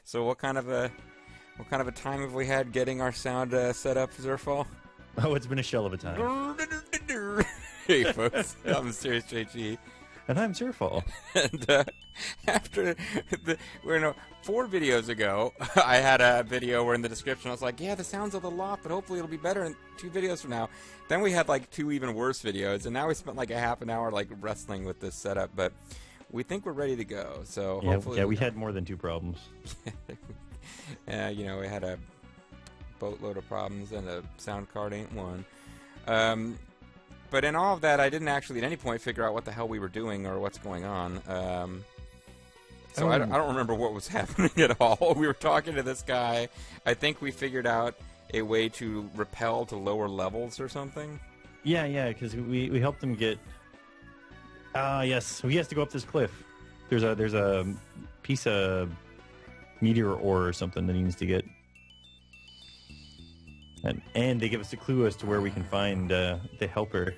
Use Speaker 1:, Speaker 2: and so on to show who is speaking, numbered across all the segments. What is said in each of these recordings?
Speaker 1: So what kind of a time have we had getting our sound set up, Zerfall?
Speaker 2: Oh, it's been a shell of a time.
Speaker 1: Hey folks, I'm Serious JG.
Speaker 2: And I'm Zerfall.
Speaker 1: And after we're 4 videos ago, I had a video where in the description I was like, yeah, the sound's a little off, but hopefully it'll be better in 2 videos from now. Then we had like 2 even worse videos, and now we spent like a half an hour like wrestling with this setup, but we think we're ready to go. So hopefully,
Speaker 2: we had more than 2 problems.
Speaker 1: We had a boatload of problems, and a sound card ain't one. But in all of that, I didn't actually at any point figure out what the hell we were doing or what's going on. I don't remember what was happening at all. We were talking to this guy. I think we figured out a way to rappel to lower levels or something.
Speaker 2: Yeah, because we helped him get... yes, so he has to go up this cliff. There's a piece of meteor ore or something that he needs to get. And they give us a clue as to where we can find the helper.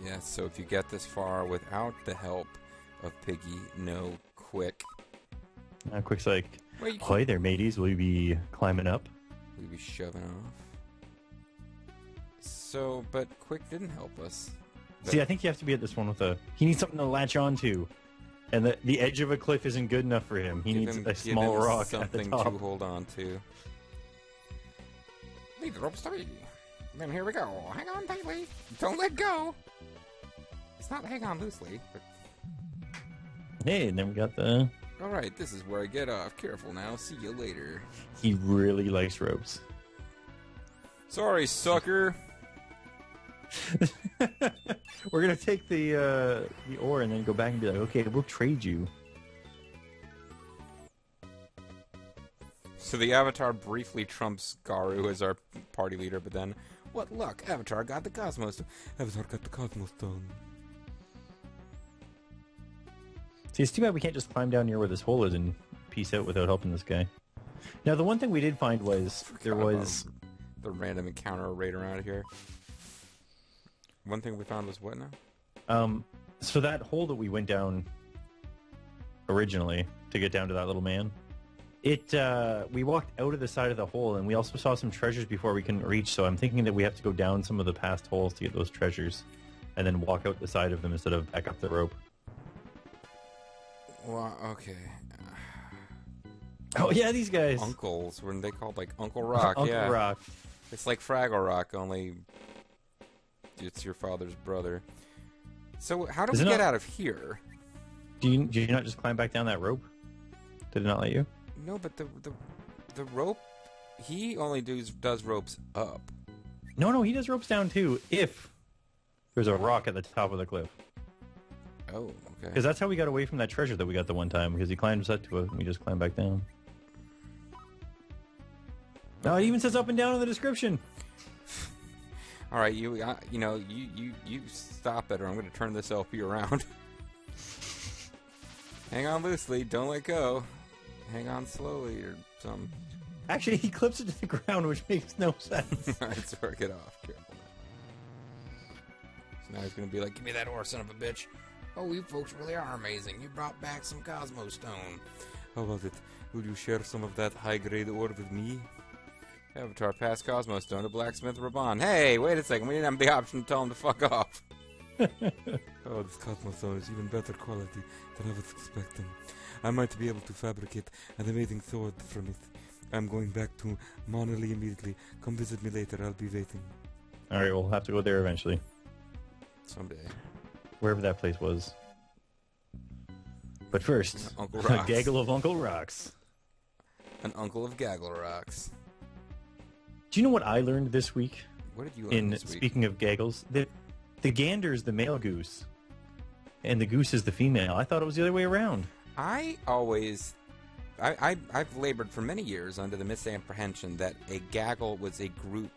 Speaker 1: Yeah, so if you get this far without the help of Piggy, no Quick.
Speaker 2: Quick's like, hi there, mateys. Will you be climbing up?
Speaker 1: Will you be shoving off? So, but Quick didn't help us.
Speaker 2: See, I think you have to be at this one with he needs something to latch on to. And the edge of a cliff isn't good enough for him. He needs a small rock at the top.
Speaker 1: Something to hold on to. Leave the ropes to me. Then here we go. Hang on tightly. Don't let go. It's not hang on loosely. But...
Speaker 2: Hey, and then we got the...
Speaker 1: Alright, this is where I get off. Careful now. See you later.
Speaker 2: He really likes ropes.
Speaker 1: Sorry, sucker.
Speaker 2: We're going to take the ore and then go back and be like, okay, we'll trade you.
Speaker 1: So the Avatar briefly trumps Garu as our party leader, but then, what luck? Avatar got the Cosmos Stone. Avatar got the Cosmos Stone.
Speaker 2: See, it's too bad we can't just climb down near where this hole is and peace out without helping this guy. Now, the one thing we did find was there was...
Speaker 1: the random encounter right around here. One thing we found was what now?
Speaker 2: So that hole that we went down originally to get down to that little man, we walked out of the side of the hole, and we also saw some treasures before we couldn't reach, so I'm thinking that we have to go down some of the past holes to get those treasures, and then walk out the side of them instead of back up the rope.
Speaker 1: Well, okay.
Speaker 2: Oh, yeah, these guys.
Speaker 1: Uncles. Weren't they called, like, Uncle Rock?
Speaker 2: Uncle Rock.
Speaker 1: It's like Fraggle Rock, only it's your father's brother. So how do we get out of here?
Speaker 2: Did you not just climb back down that rope? Did it not let you?
Speaker 1: No, but the rope, he only does ropes up.
Speaker 2: No, he does ropes down too, if there's a rock at the top of the cliff.
Speaker 1: Oh, okay.
Speaker 2: Because that's how we got away from that treasure that we got the one time, because he climbed us up to it, and we just climbed back down. No, it even says up and down in the description.
Speaker 1: All right, you stop it, or I'm going to turn this LP around. Hang on loosely, don't let go. Hang on slowly, or something.
Speaker 2: Actually, he clips it to the ground, which makes no sense.
Speaker 1: All right, so get off. Careful. So now he's going to be like, give me that ore, son of a bitch. Oh, you folks really are amazing. You brought back some Cosmos Stone. How about it? Will you share some of that high-grade ore with me? Avatar passed Cosmos Stone to Blacksmith Raban. Hey, wait a second. We didn't have the option to tell him to fuck off. Oh, this Cosmos Stone is even better quality than I was expecting. I might be able to fabricate an amazing sword from it. I'm going back to Monterey immediately. Come visit me later. I'll be waiting.
Speaker 2: Alright, we'll have to go there eventually.
Speaker 1: Someday.
Speaker 2: Wherever that place was. But first, a gaggle of Uncle Rocks.
Speaker 1: An uncle of Gaggle Rocks.
Speaker 2: Do you know what I learned this week?
Speaker 1: What did you learn this week?
Speaker 2: Speaking of gaggles, the gander is the male goose, and the goose is the female. I thought it was the other way around.
Speaker 1: I've labored for many years under the misapprehension that a gaggle was a group.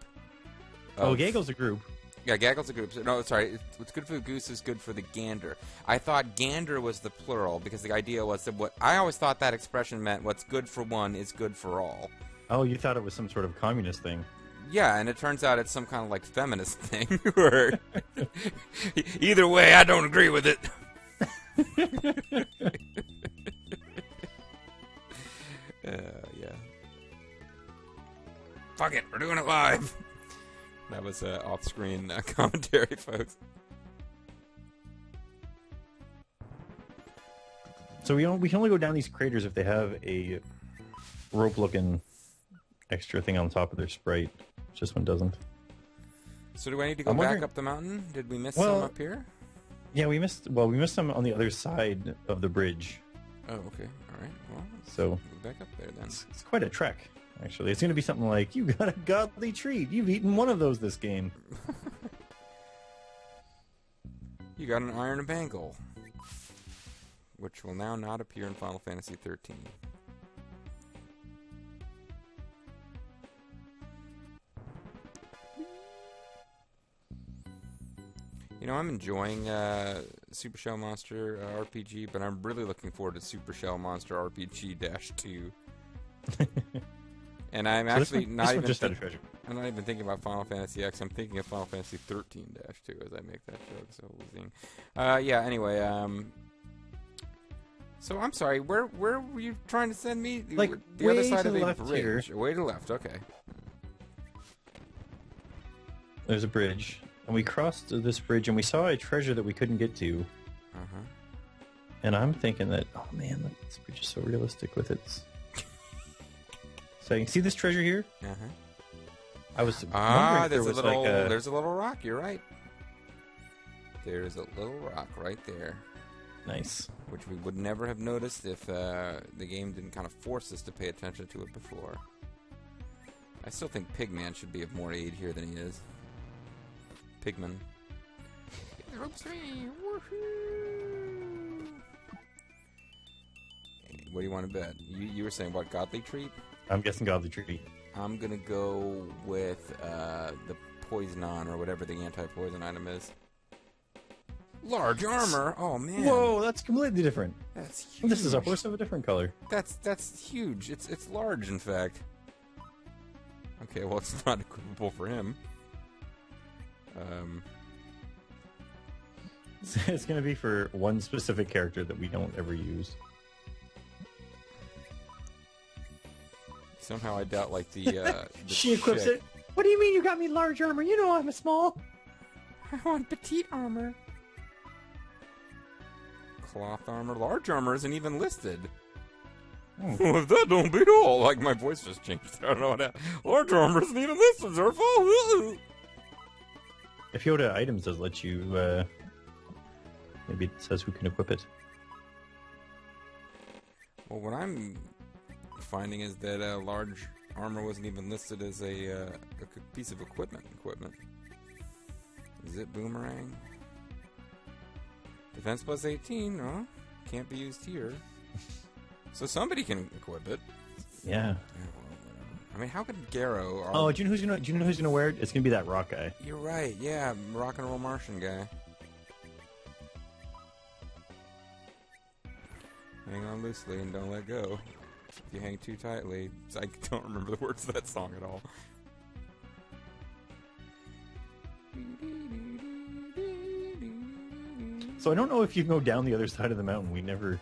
Speaker 2: A gaggle's a group.
Speaker 1: Yeah, gaggle's a group. No, sorry. What's good for the goose is good for the gander. I thought gander was the plural because the idea was that I always thought that expression meant what's good for one is good for all.
Speaker 2: Oh, you thought it was some sort of communist thing.
Speaker 1: Yeah, and it turns out it's some kind of like feminist thing. Where either way, I don't agree with it. Yeah. Fuck it, we're doing it live. That was off-screen commentary, folks.
Speaker 2: So we can only go down these craters if they have a rope-looking extra thing on top of their sprite. Which this one doesn't.
Speaker 1: So do I need to go back up the mountain? Did we miss some up here?
Speaker 2: Yeah, we missed some on the other side of the bridge.
Speaker 1: Oh, okay. All right. Well,
Speaker 2: so
Speaker 1: go back up there then.
Speaker 2: It's quite a trek, actually. It's going to be something like, you got a godly treat. You've eaten one of those this game.
Speaker 1: You got an iron bangle, which will now not appear in Final Fantasy 13. You know, I'm enjoying Super Shell Monster RPG, but I'm really looking forward to Super Shell Monster RPG-2. And I'm actually not even I'm not even thinking about Final Fantasy X. I'm thinking of Final Fantasy 13-2 as I make that joke. So we'll see. Yeah. Anyway. So I'm sorry. Where were you trying to send me?
Speaker 2: Like
Speaker 1: the other side of the
Speaker 2: left
Speaker 1: bridge.
Speaker 2: here.
Speaker 1: Way to the left. Okay.
Speaker 2: There's a bridge. And we crossed this bridge, and we saw a treasure that we couldn't get to.
Speaker 1: Uh-huh.
Speaker 2: And I'm thinking that, oh man, look, this bridge is so realistic with its... So you can see this treasure here?
Speaker 1: Uh-huh.
Speaker 2: I was wondering if there was
Speaker 1: there's a little rock. You're right. There's a little rock right there.
Speaker 2: Nice.
Speaker 1: Which we would never have noticed if the game didn't kind of force us to pay attention to it before. I still think Pigman should be of more aid here than he is. Pigman. What do you want to bet? You were saying what, godly treat?
Speaker 2: I'm guessing godly treat.
Speaker 1: I'm gonna go with the poisonon or whatever the anti-poison item is. Large armor. Oh man.
Speaker 2: Whoa, that's completely different.
Speaker 1: That's huge.
Speaker 2: This is a horse of a different color.
Speaker 1: That's huge. It's large, in fact. Okay, well it's not equipable for him.
Speaker 2: It's going to be for one specific character that we don't ever use.
Speaker 1: Somehow I doubt, like, the
Speaker 2: she equips it. What do you mean you got me large armor? You know I'm a small.
Speaker 1: I want petite armor. Cloth armor. Large armor isn't even listed. Well, if that don't beat all. Like, my voice just changed. I don't know what that. Large armor isn't even listed, Zerfall.
Speaker 2: If Yoda items does let you, maybe it says who can equip it.
Speaker 1: Well, what I'm finding is that large armor wasn't even listed as a piece of equipment. Is it boomerang? Defense plus 18, no? Can't be used here. So somebody can equip it.
Speaker 2: Yeah.
Speaker 1: I mean, how could Garo...
Speaker 2: Oh, do you know who's gonna wear it? It's gonna be that rock guy.
Speaker 1: You're right, yeah, rock and roll Martian guy. Hang on loosely and don't let go. If you hang too tightly... I don't remember the words of that song at all.
Speaker 2: So I don't know if you can go down the other side of the mountain. We never...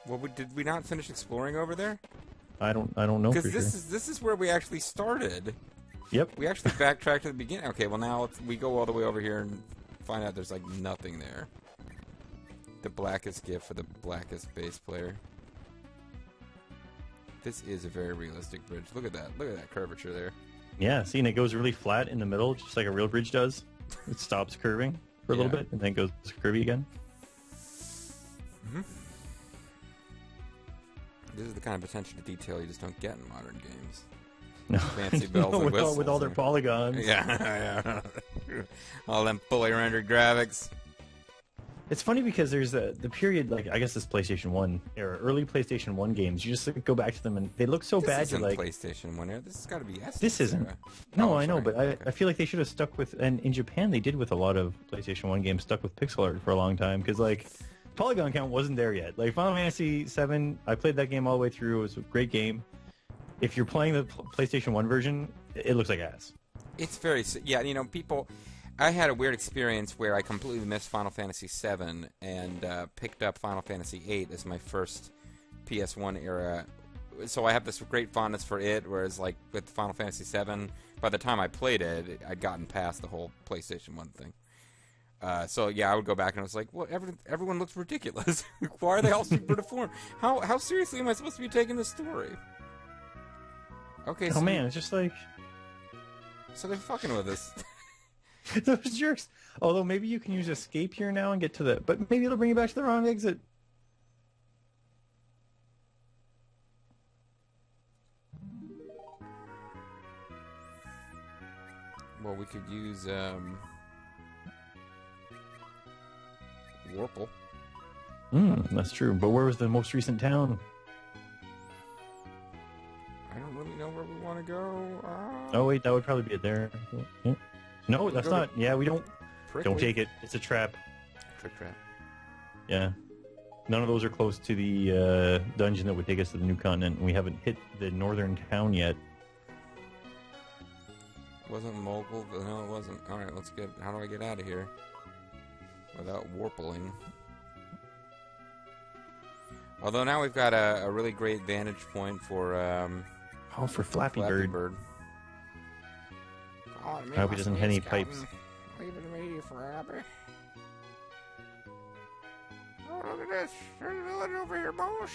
Speaker 1: Well, did we not finish exploring over there?
Speaker 2: I don't know for sure.
Speaker 1: Because this is where we actually started.
Speaker 2: Yep.
Speaker 1: We actually backtracked to the beginning. Okay, well now we go all the way over here and find out there's like nothing there. The blackest gift for the blackest bass player. This is a very realistic bridge. Look at that. Look at that curvature there.
Speaker 2: Yeah, see, and it goes really flat in the middle, just like a real bridge does. It stops curving for a little bit and then goes curvy again.
Speaker 1: Mm-hmm. This is the kind of attention to detail you just don't get in modern games.
Speaker 2: No,
Speaker 1: fancy bells and whistles.
Speaker 2: With all their polygons.
Speaker 1: Yeah. All them fully rendered graphics.
Speaker 2: It's funny because there's the period, like, I guess this PlayStation 1 era, early PlayStation 1 games, you just like, go back to them and they look so bad.
Speaker 1: This isn't
Speaker 2: like
Speaker 1: PlayStation 1 era. This has got to be S.
Speaker 2: This isn't.
Speaker 1: Era.
Speaker 2: No, I know, but I feel like they should have stuck with, and in Japan they did with a lot of PlayStation 1 games, stuck with pixel art for a long time because, like, polygon count wasn't there yet. Like Final Fantasy 7, I played that game all the way through. It was a great game. If you're playing the PlayStation 1 version, it looks like ass.
Speaker 1: It's very... Yeah, you know, people... I had a weird experience where I completely missed Final Fantasy 7 and picked up Final Fantasy 8 as my first PS1 era so I have this great fondness for it, whereas like with Final Fantasy VII, by the time I played it, I'd gotten past the whole PlayStation 1 thing. So yeah, I would go back and I was like, well, everyone looks ridiculous. Why are they all super deformed? How seriously am I supposed to be taking this story? Okay.
Speaker 2: Oh man, it's just like
Speaker 1: so they're fucking with us.
Speaker 2: those jerks. Although maybe you can use escape here now and get to the, but maybe it'll bring you back to the wrong exit.
Speaker 1: Well, we could use Warple.
Speaker 2: That's true. But where was the most recent town?
Speaker 1: I don't really know where we want to go.
Speaker 2: Oh wait, that would probably be it there. Yeah. No, that's not. Yeah, we don't.
Speaker 1: Prickly.
Speaker 2: Don't take it. It's a trap.
Speaker 1: Trick trap.
Speaker 2: Yeah. None of those are close to the dungeon that would take us to the new continent. We haven't hit the northern town yet.
Speaker 1: Wasn't Mogul? No, it wasn't. Alright, let's get... How do I get out of here? Without warpling. Although now we've got a really great vantage point for...
Speaker 2: Oh, for Flappy Bird.
Speaker 1: Oh,
Speaker 2: I hope he doesn't hit any pipes.
Speaker 1: Leave it to me, Flappy. Oh, look at this. There's a village over here, boss.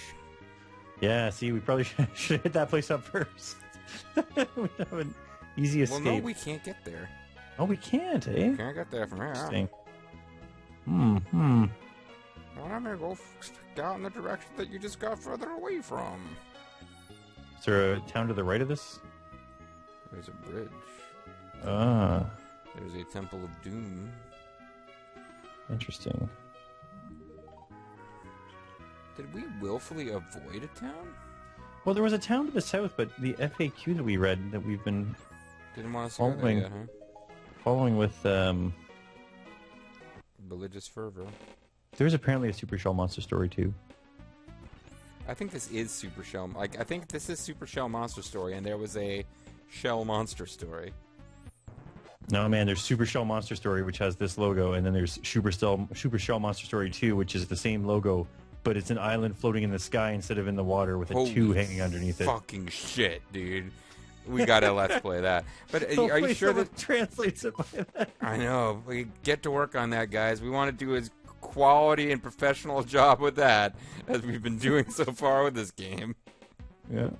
Speaker 2: Yeah, see, we probably should hit that place up first. We have an easy escape.
Speaker 1: Well, no, we can't get there.
Speaker 2: Oh, we can't, eh?
Speaker 1: Can't get there from here.
Speaker 2: Interesting.
Speaker 1: Well, I'm gonna go down the direction that you just got further away from.
Speaker 2: Is there a town to the right of this?
Speaker 1: There's a bridge.
Speaker 2: Ah.
Speaker 1: There's a Temple of Doom.
Speaker 2: Interesting.
Speaker 1: Did we willfully avoid a town?
Speaker 2: Well, there was a town to the south, but the FAQ that we read that we've been
Speaker 1: Didn't want us to go there yet, huh?
Speaker 2: following with
Speaker 1: Religious fervor.
Speaker 2: there's apparently a Super Shell Monster Story too.
Speaker 1: I think this is Super Shell. Like, I think this is Super Shell Monster Story, and there was a Shell Monster Story.
Speaker 2: No, man, there's Super Shell Monster Story, which has this logo, and then there's Super Shell Monster Story 2, which is the same logo, but it's an island floating in the sky instead of in the water with a 2 hanging underneath it.
Speaker 1: Fucking shit, dude. We gotta let's play that. But are you sure that
Speaker 2: translates it by that?
Speaker 1: I know. We get to work on that, guys. We want to do as quality and professional job with that as we've been doing so far with this game.
Speaker 2: Yeah.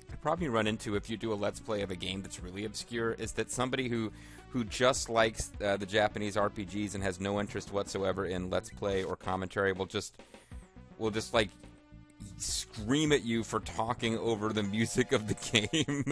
Speaker 1: The problem you run into if you do a let's play of a game that's really obscure is that somebody who just likes the Japanese RPGs and has no interest whatsoever in let's play or commentary will just like scream at you for talking over the music of the game.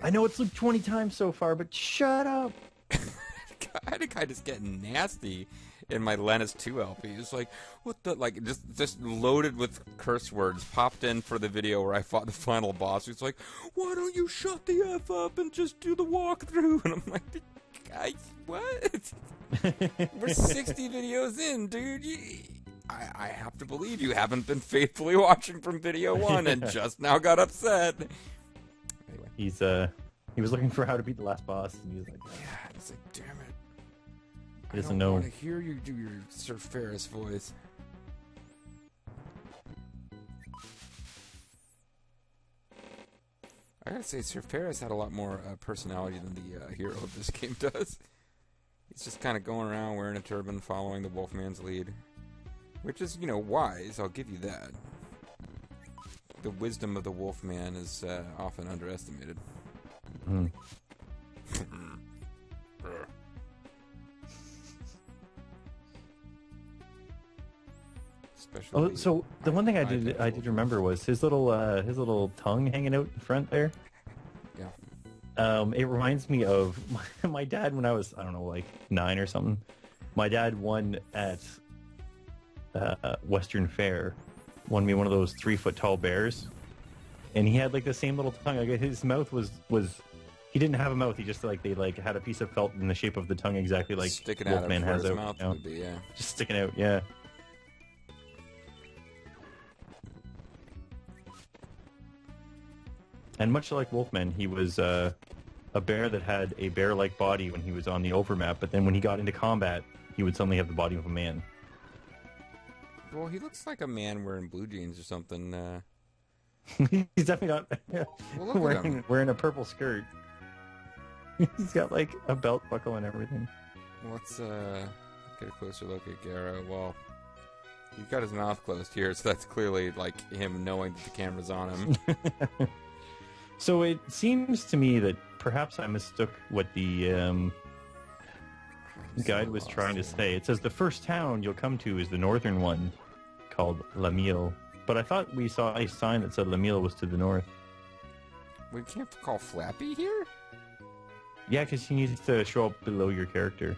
Speaker 2: I know it's looked 20 times so far, but shut up.
Speaker 1: I had a guy just getting nasty in my Lennis 2 LP. It's like, what the, like, just loaded with curse words, popped in for the video where I fought the final boss. He's like, why don't you shut the F up and just do the walkthrough? And I'm like, guys, what? We're 60 videos in, dude. I have to believe you haven't been faithfully watching from video 1 and just now got upset. Anyway.
Speaker 2: He was looking for how to beat the last boss, and he was like,
Speaker 1: yeah, it's like, damn it.
Speaker 2: He doesn't know.
Speaker 1: I don't want to hear you do your Sir Ferris voice. I gotta say, Sir Ferris had a lot more personality than the hero of this game does. He's just kind of going around wearing a turban, following the Wolfman's lead. Which is, wise, I'll give you that. The wisdom of the Wolfman is often underestimated.
Speaker 2: Oh, so the one thing I did remember was his little tongue hanging out in front there.
Speaker 1: Yeah.
Speaker 2: It reminds me of my dad when I was, I don't know, like 9 or something. My dad won at Western Fair, won me one of those 3-foot tall bears, and he had like the same little tongue. Like his mouth was he didn't have a mouth. He just they had a piece of felt in the shape of the tongue, exactly like
Speaker 1: sticking
Speaker 2: Wolfman
Speaker 1: out of
Speaker 2: has
Speaker 1: his
Speaker 2: out.
Speaker 1: mouth would be, yeah.
Speaker 2: Just sticking out, yeah. And much like Wolfman, he was a bear that had a bear-like body when he was on the overmap, but then when he got into combat, he would suddenly have the body of a man.
Speaker 1: Well, he looks like a man wearing blue jeans or something.
Speaker 2: He's definitely not
Speaker 1: Well, look at him.
Speaker 2: wearing a purple skirt. He's got like a belt buckle and everything.
Speaker 1: Let's get a closer look at Garo. Well, he's got his mouth closed here, so that's clearly like him knowing that the camera's on him.
Speaker 2: So it seems to me that perhaps I mistook what the guide was trying to say. It says the first town you'll come to is the northern one, called Lamile. But I thought we saw a sign that said Lamile was to the north.
Speaker 1: We can't call Flappy here?
Speaker 2: Yeah, because he needs to show up below your character.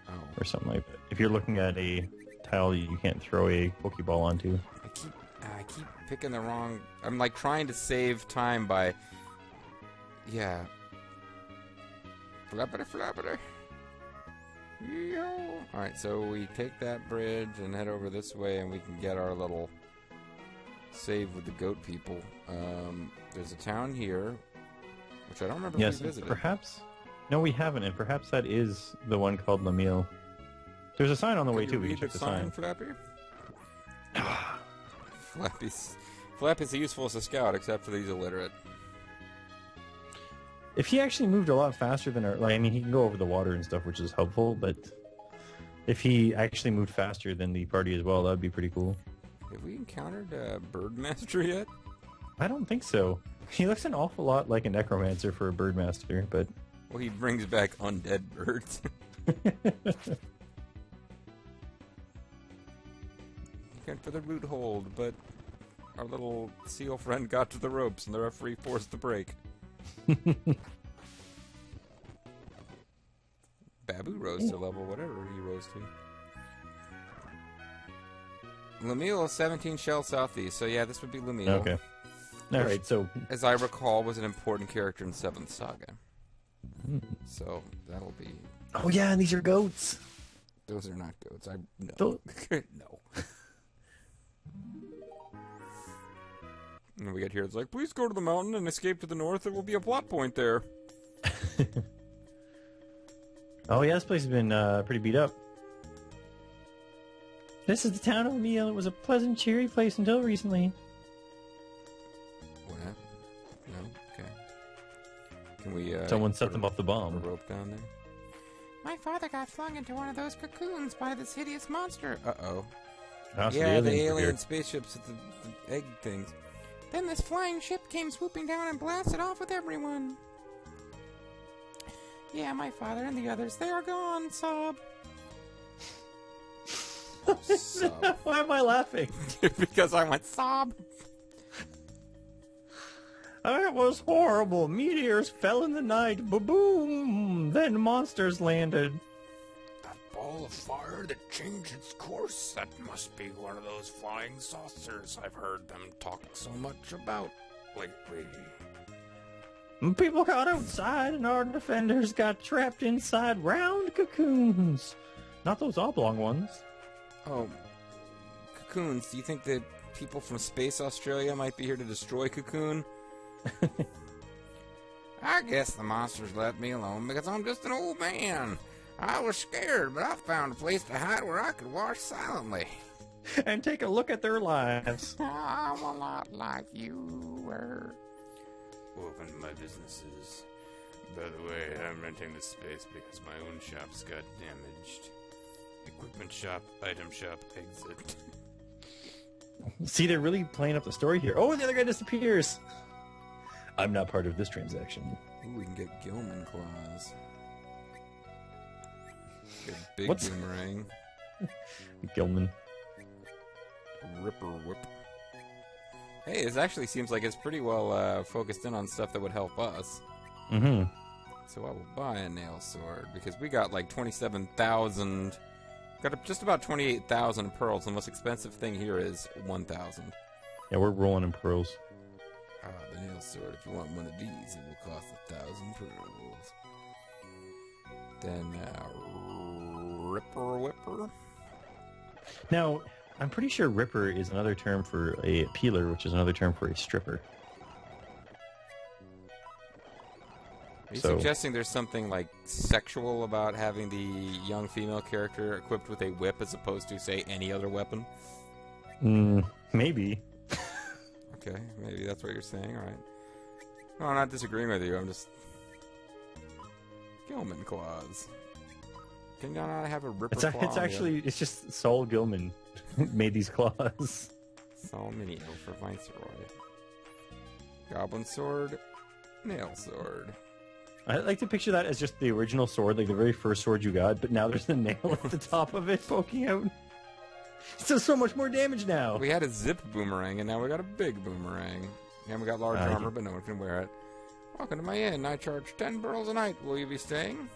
Speaker 1: Oh.
Speaker 2: Or something like that. If you're looking at a tile you can't throw a Pokeball onto.
Speaker 1: I keep picking the wrong... I'm like trying to save time by... Yeah. Flappity flappity. Alright, so we take that bridge and head over this way and we can get our little save with the goat people. There's a town here, which I don't remember if we visited.
Speaker 2: Perhaps... No, we haven't, and perhaps that is the one called Lamile. There's a sign on the way, too. We can check the sign.
Speaker 1: Flappy? Flappy's useful as a scout, except for that he's illiterate.
Speaker 2: If he actually moved a lot faster than our... Like, I mean, he can go over the water and stuff, which is helpful, but if he actually moved faster than the party as well, that would be pretty cool.
Speaker 1: Have we encountered Birdmaster yet?
Speaker 2: I don't think so. He looks an awful lot like a necromancer for a Birdmaster, but...
Speaker 1: Well, he brings back undead birds. Went for the root hold, but our little seal friend got to the ropes and the referee forced the break. Babu rose to level whatever he rose to. Lamile, 17 shells southeast. So yeah, this would be Lamile.
Speaker 2: Okay. Alright, so...
Speaker 1: As I recall, was an important character in 7th Saga. So that'll be...
Speaker 2: Oh yeah, and these are goats.
Speaker 1: Those are not goats. No. No. And we get here, it's like, please go to the mountain and escape to the north. There will be a plot point there.
Speaker 2: Oh yeah, this place has been pretty beat up. This is the town of Lamile. It was a pleasant, cheery place until recently.
Speaker 1: What happened? No? Okay. Can we,
Speaker 2: someone set them off the bomb.
Speaker 1: Put a rope down there? My father got flung into one of those cocoons by this hideous monster. Uh-oh. Yeah, the alien spaceships with the egg things. Then this flying ship came swooping down and blasted off with everyone. Yeah, my father and the others, they are gone, sob. Sob.
Speaker 2: Why am I laughing?
Speaker 1: Because I went sob.
Speaker 2: It was horrible. Meteors fell in the night. Ba-boom! Then monsters landed.
Speaker 1: That ball of fire that changed its course, that must be one of those flying saucers I've heard them talk so much about lately.
Speaker 2: People got outside and our defenders got trapped inside round cocoons. Not those oblong ones.
Speaker 1: Oh, cocoons. Do you think that people from Space Australia might be here to destroy Cocoon? I guess the monsters let me alone because I'm just an old man. I was scared, but I found a place to hide where I could watch silently.
Speaker 2: And take a look at their lives.
Speaker 1: I'm a lot like you were. Open my businesses. By the way, I'm renting this space because my own shop's got damaged. Equipment shop, item shop, exit.
Speaker 2: See, they're really playing up the story here. Oh, the other guy disappears. I'm not part of this transaction.
Speaker 1: Ooh, we can get Gilman claws. Get a big
Speaker 2: What's...
Speaker 1: boomerang.
Speaker 2: Gilman.
Speaker 1: Ripper whip. Hey, it actually seems like it's pretty well focused in on stuff that would help us.
Speaker 2: Mm-hmm.
Speaker 1: So I will buy a nail sword because we got like 27,000. Got just about 28,000 pearls. The most expensive thing here is 1,000.
Speaker 2: Yeah, we're rolling in pearls.
Speaker 1: The nail sword. If you want one of these, it will cost 1,000 pearls. Then Ripper Whipper.
Speaker 2: Now, I'm pretty sure Ripper is another term for a peeler, which is another term for a stripper.
Speaker 1: Are you
Speaker 2: So
Speaker 1: suggesting there's something like sexual about having the young female character equipped with a whip as opposed to, say, any other weapon?
Speaker 2: maybe.
Speaker 1: Okay, maybe that's what you're saying. All right. No, I'm not disagreeing with you. I'm just... Gilman claws. Can you not have a ripper claw?
Speaker 2: It's actually it's just Saul Gilman made these claws.
Speaker 1: Saul Mineo for Viceroy. Goblin sword, nail sword.
Speaker 2: I like to picture that as just the original sword, like the very first sword you got, but now there's the nail at the top of it poking out. It does so much more damage now.
Speaker 1: We had a zip boomerang, and now we got a big boomerang. And we got large armor, but no one can wear it. Welcome to my inn. I charge 10 pearls a night. Will you be staying?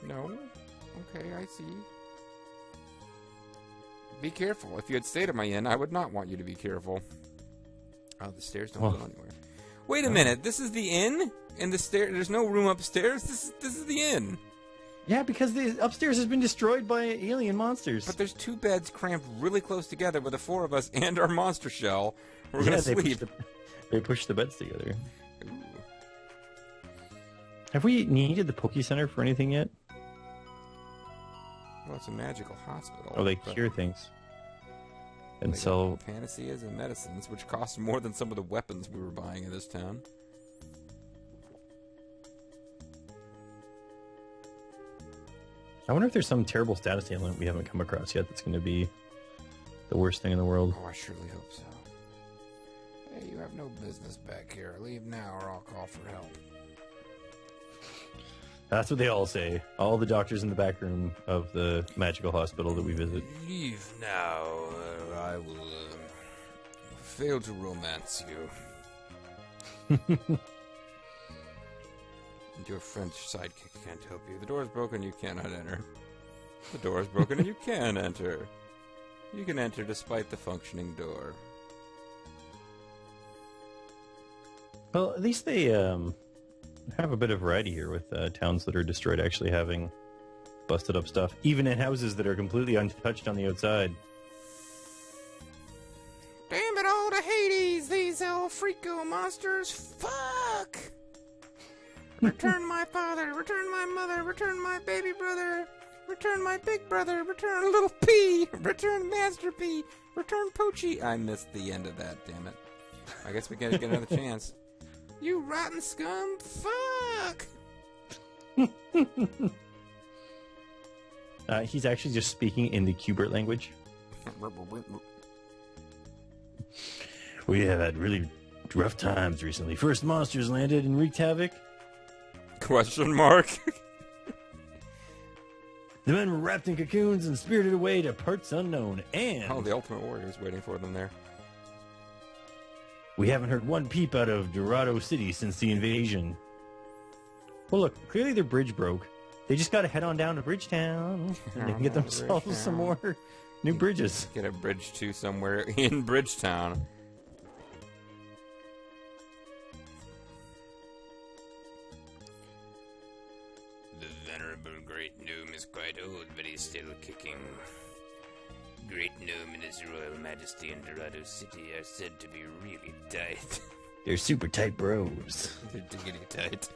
Speaker 1: No? Okay, I see. Be careful. If you had stayed at my inn, I would not want you to be careful. Oh, the stairs don't go anywhere. Wait a minute. This is the inn? And the there's no room upstairs? This is the inn.
Speaker 2: Yeah, because the upstairs has been destroyed by alien monsters.
Speaker 1: But there's 2 beds cramped really close together with the 4 of us and our monster shell. We're going to sleep.
Speaker 2: They pushed the beds together.
Speaker 1: Ooh.
Speaker 2: Have we needed the Poke Center for anything yet?
Speaker 1: Well, it's a magical hospital.
Speaker 2: Or they cure things. And sell
Speaker 1: panaceas and medicines, which cost more than some of the weapons we were buying in this town.
Speaker 2: I wonder if there's some terrible status ailment we haven't come across yet that's going to be the worst thing in the world.
Speaker 1: Oh, I surely hope so. Hey, you have no business back here. Leave now or I'll call for help.
Speaker 2: That's what they all say. All the doctors in the back room of the magical hospital that we visit.
Speaker 1: Leave now or I will fail to romance you. And your French sidekick can't help you. The door is broken, you cannot enter. The door is broken and you can enter. You can enter despite the functioning door.
Speaker 2: Well, at least they have a bit of variety here with towns that are destroyed actually having busted up stuff. Even in houses that are completely untouched on the outside.
Speaker 1: Damn it all to Hades, these El Freako monsters. Fuck! Return my father, return my mother, return my baby brother, return my big brother, return Little P, return Master P, return Poochie. I missed the end of that, damn it. I guess we gotta get another chance. You rotten scum, fuck!
Speaker 2: He's actually just speaking in the Qbert language. We have had really rough times recently. First monsters landed and wreaked havoc.
Speaker 1: Question mark.
Speaker 2: The men were wrapped in cocoons and spirited away to parts unknown. And
Speaker 1: oh, the Ultimate Warrior is waiting for them there.
Speaker 2: We haven't heard one peep out of Dorado City since the invasion. Well, look, clearly their bridge broke. They just got to head on down to Bridgetown and they can get themselves some more new bridges.
Speaker 1: Get a bridge to somewhere in Bridgetown. The venerable Great Gnome is quite old, but he's still kicking. Great Gnome and His Royal Majesty in Dorado City are said to be really tight.
Speaker 2: They're super tight bros.
Speaker 1: They're diggity tight.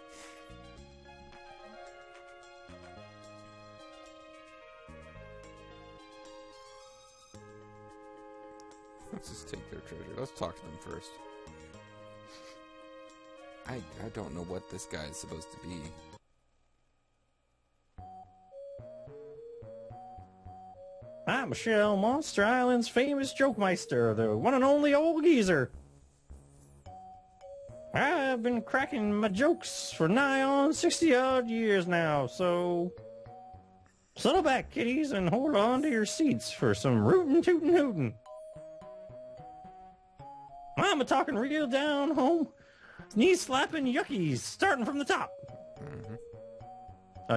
Speaker 1: Let's just take their treasure. Let's talk to them first. I don't know what this guy is supposed to be.
Speaker 2: I'm Michelle, Monster Island's famous joke meister, the one and only old geezer. I've been cracking my jokes for nigh on 60-odd years now, so settle back, kiddies, and hold on to your seats for some rootin' tootin' hootin'. I'm talking real down home, knee-slapping yuckies, starting from the top.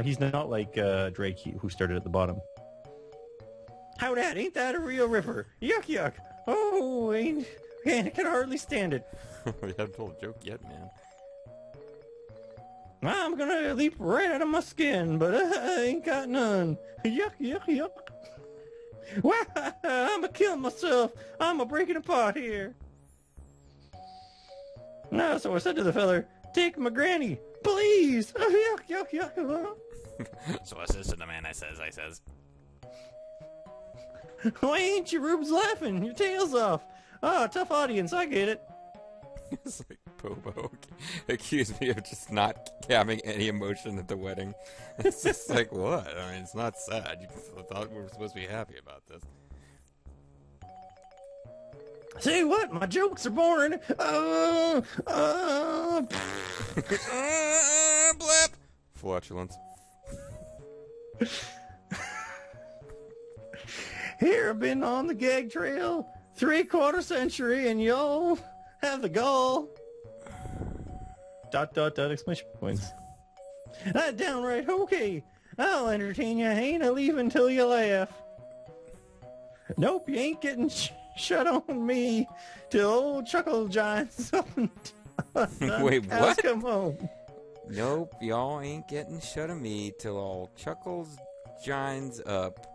Speaker 2: He's not like Drake, who started at the bottom. How that? Ain't that a real ripper? Yuck, yuck. Oh, can hardly stand it.
Speaker 1: We haven't told a joke yet, man.
Speaker 2: I'm gonna leap right out of my skin, but I ain't got none. Yuck, yuck, yuck. Wah, I'm a killing myself. I'm a breaking apart here. No, so I said to the feller, take my granny. Please! Yuck, yuck, yuck.
Speaker 1: So I says to the man, I says.
Speaker 2: Why ain't your rubes laughing? Your tail's off. Oh, tough audience, I get it.
Speaker 1: It's like Bobo accused me of just not having any emotion at the wedding. It's just like, what? I mean, it's not sad. You thought we were supposed to be happy about this.
Speaker 2: Say what? My jokes are boring.
Speaker 1: Blip. Flatulence.
Speaker 2: Here I've been on the gag trail 3/4 century, and y'all have the gall. ... exclamation points. That downright okay. I'll entertain you. Ain't I leaving till you laugh. Nope, you ain't getting shut on me till old Chuckle Giants
Speaker 1: Wait, what?
Speaker 2: Come home.
Speaker 1: Nope, y'all ain't getting shut of me till all Chuckles Giants up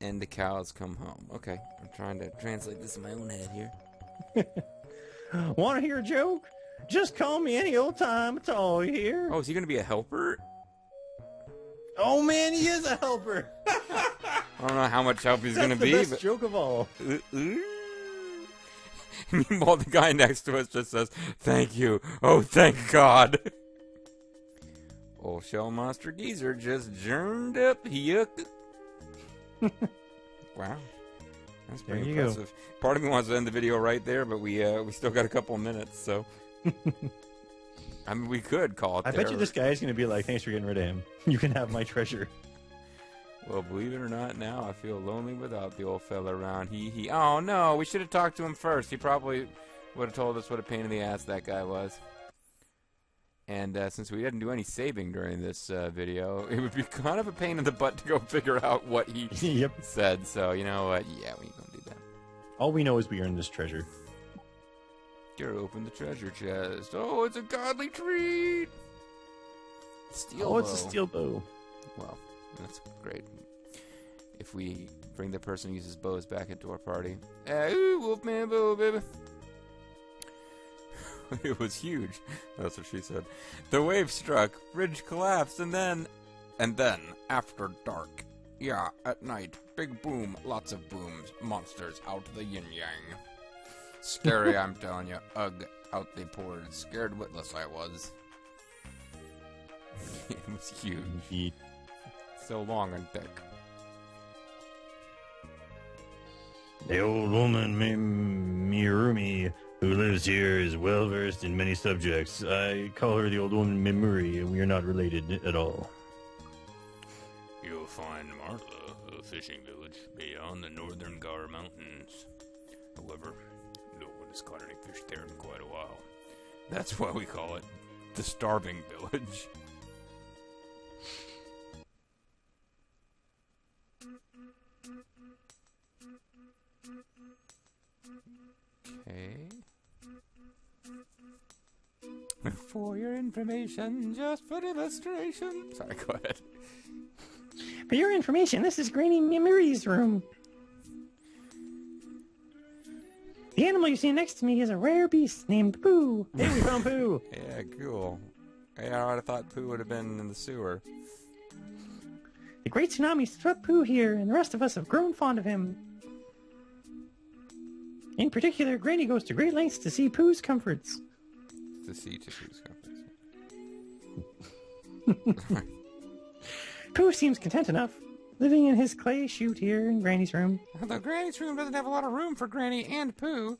Speaker 1: and the cows come home. Okay, I'm trying to translate this in my own head here.
Speaker 2: Want to hear a joke? Just call me any old time. It's all you hear.
Speaker 1: Oh, is he going to be a helper?
Speaker 2: Oh, man, he is a helper.
Speaker 1: I don't know how much help he's going to be.
Speaker 2: That's the best joke of all.
Speaker 1: Meanwhile, the guy next to us just says, "Thank you. Oh, thank God." Old Shell Monster Geezer just journed up. Yuck. Wow. That's pretty impressive. Part of me wants to end the video right there, but we still got a couple of minutes, so... I mean, we could call it
Speaker 2: I
Speaker 1: there.
Speaker 2: bet you this guy is going to be like, thanks for getting rid of him. You can have my treasure.
Speaker 1: Well, believe it or not, now I feel lonely without the old fella around. He. Oh, no, we should have talked to him first. He probably would have told us what a pain in the ass that guy was. And since we didn't do any saving during this video, it would be kind of a pain in the butt to go figure out what he said. So, you know what? Yeah, we ain't going to do that.
Speaker 2: All we know is we earned this treasure.
Speaker 1: You're open the treasure chest. Oh, it's a godly treat. Steel bow.
Speaker 2: It's a steel bow.
Speaker 1: Well, that's great. If we bring the person who uses bows back into our party. Ooh, Wolfman bow, baby. It was huge. That's what she said. The wave struck, bridge collapsed, and then, after dark. Yeah, at night, big boom, lots of booms, monsters out the yin-yang. Scary, I'm telling you. Ugh, out they poured. Scared witless I was. It was huge.
Speaker 2: Indeed.
Speaker 1: So long and thick.
Speaker 2: The old woman, Mirumi, who lives here, is well versed in many subjects. I call her the old woman Mimuri, and we are not related at all.
Speaker 1: You'll find Martha, a fishing village, beyond the northern Gar Mountains. However, no one has caught any fish there in quite a while. That's why we call it the Starving Village. Okay. For your information, just for illustration. Sorry, go ahead.
Speaker 2: For your information, this is Granny Mimuri's room. The animal you see next to me is a rare beast named Pooh. Hey, we found Pooh.
Speaker 1: Yeah, cool. Yeah, I would have thought Pooh would have been in the sewer.
Speaker 2: The great tsunami swept Pooh here, and the rest of us have grown fond of him. In particular, Granny goes to great lengths to see Pooh's comforts.
Speaker 1: To see Pooh's comforts.
Speaker 2: Pooh seems content enough, living in his clay chute here in Granny's room.
Speaker 1: Although Granny's room doesn't have a lot of room for Granny and Pooh.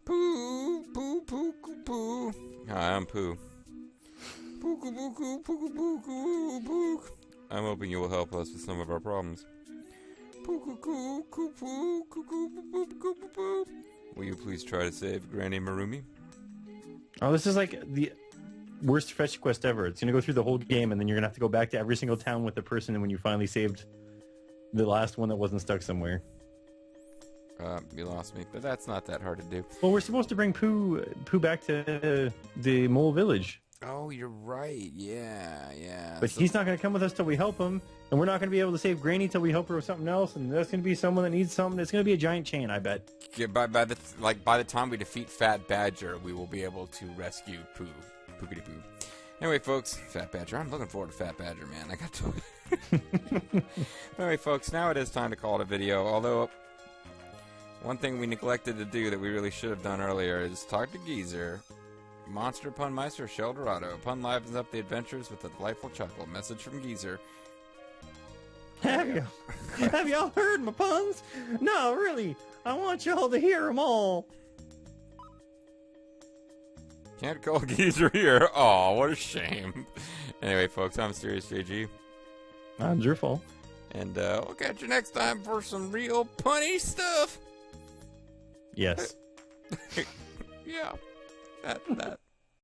Speaker 1: Pooh, Pooh, Pooh, Pooh. Hi, I'm Pooh. Pooh, Pooh, Pooh, Pooh, Pooh, Pooh, Pooh. I'm hoping you will help us with some of our problems. Pooh, Pooh, Pooh, Pooh, Pooh, Pooh, Pooh, Pooh, Pooh. Will you please try to save Granny Marumi?
Speaker 2: Oh, this is like the worst fetch quest ever. It's going to go through the whole game, and then you're going to have to go back to every single town with the person, and when you finally saved the last one that wasn't stuck somewhere.
Speaker 1: You lost me, but that's not that hard to do.
Speaker 2: Well, we're supposed to bring Pooh back to the mole village.
Speaker 1: Oh, you're right. Yeah.
Speaker 2: But he's not going to come with us till we help him, and we're not going to be able to save Granny till we help her with something else, and there's going to be someone that needs something. It's going to be a giant chain, I bet.
Speaker 1: Yeah, by the time we defeat Fat Badger, we will be able to rescue Pookity Poo. Anyway, folks, Fat Badger. I'm looking forward to Fat Badger, man. I got to. Anyway, folks, now it is time to call it a video. Although one thing we neglected to do that we really should have done earlier is talk to Geezer. Monster Pun Meister, Sheldorado. Pun livens up the adventures with a delightful chuckle. Message from Geezer.
Speaker 2: Have y'all heard my puns? No, really. I want y'all to hear them all.
Speaker 1: Can't call Geezer here. Aw, what a shame. Anyway, folks, I'm Serious JG.
Speaker 2: I'm Drifle.
Speaker 1: And we'll catch you next time for some real punny stuff.
Speaker 2: Yes.
Speaker 1: Yeah. That.